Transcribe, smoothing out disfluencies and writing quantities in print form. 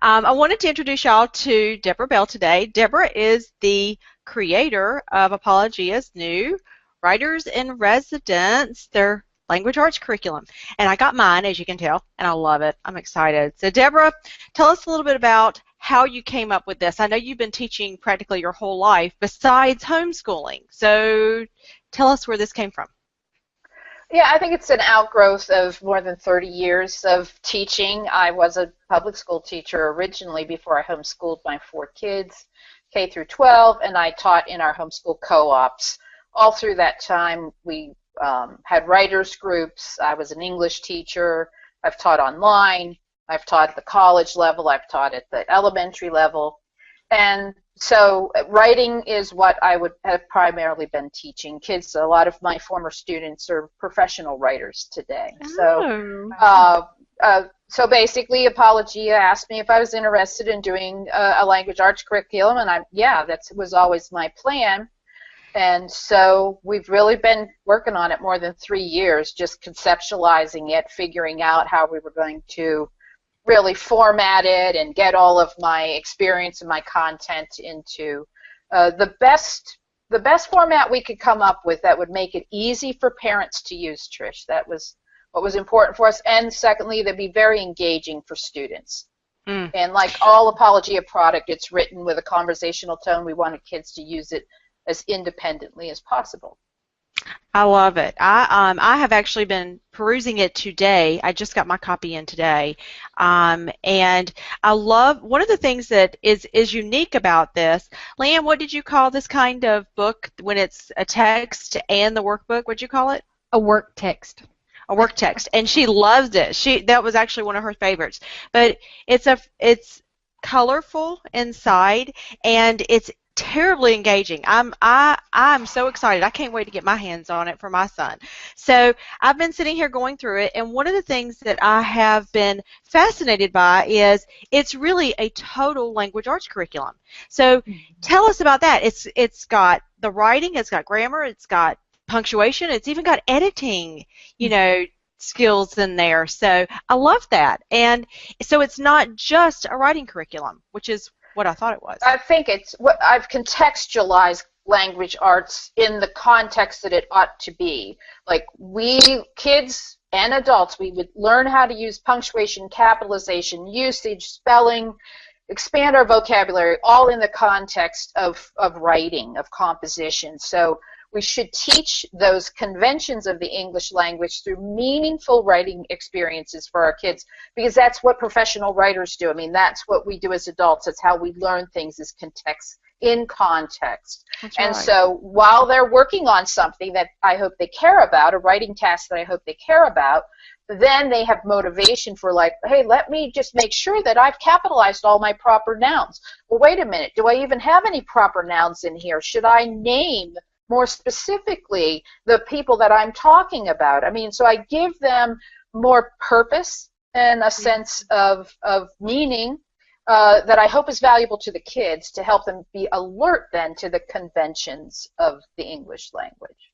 I wanted to introduce y'all to Debra Bell today. Debra is the creator of Apologia's new Writers in Residence, their language arts curriculum. And I got mine, as you can tell, and I love it. I'm excited. So, Debra, tell us a little bit about how you came up with this. I know you've been teaching practically your whole life besides homeschooling. So, tell us where this came from. Yeah, I think it's an outgrowth of more than 30 years of teaching. I was a public school teacher originally before I homeschooled my 4 kids, K through 12, and I taught in our homeschool co-ops. All through that time, we had writers groups. I was an English teacher. I've taught online. I've taught at the college level. I've taught at the elementary level. And so writing is what I would have primarily been teaching kids. A lot of my former students are professional writers today. Oh. So basically, Apologia asked me if I was interested in doing a language arts curriculum, and that was always my plan. And so we've really been working on it more than 3 years, just conceptualizing it, figuring out how we were going to really format it and get all of my experience and my content into the best format we could come up with that would make it easy for parents to use, Trish. That was what was important for us. And secondly, they'd be very engaging for students. And like all Apologia product, it's written with a conversational tone. We wanted kids to use it as independently as possible. I love it. I have actually been perusing it today. I just got my copy in today, and I love one of the things that is unique about this. Leanne, what did you call this kind of book when it's a text and the workbook? What'd you call it? A work text. A work text, and she loved it. That was actually one of her favorites. But it's colorful inside, and it's terribly engaging. I'm so excited. I can't wait to get my hands on it for my son. So I've been sitting here going through it, and one of the things that I have been fascinated by is it's really a total language arts curriculum. So tell us about that. It's got the writing, it's got grammar, it's got punctuation, it's even got editing, skills in there. So I love that. And so it's not just a writing curriculum, which is what I thought it was. I think it's what I've contextualized language arts in the context that it ought to be. Like kids and adults, we would learn how to use punctuation, capitalization, usage, spelling, expand our vocabulary, all in the context of writing, of composition. So we should teach those conventions of the English language through meaningful writing experiences for our kids, because that's what professional writers do. I mean, that's what we do as adults. That's how we learn things, is in context. That's and right. So while they're working on something that I hope they care about, a writing task that I hope they care about, then they have motivation for, like, hey, let me just make sure that I've capitalized all my proper nouns. Well, wait a minute. Do I even have any proper nouns in here? Should I name more specifically the people that I'm talking about? I mean, so I give them more purpose and a sense of meaning that I hope is valuable to the kids, to help them be alert then to the conventions of the English language.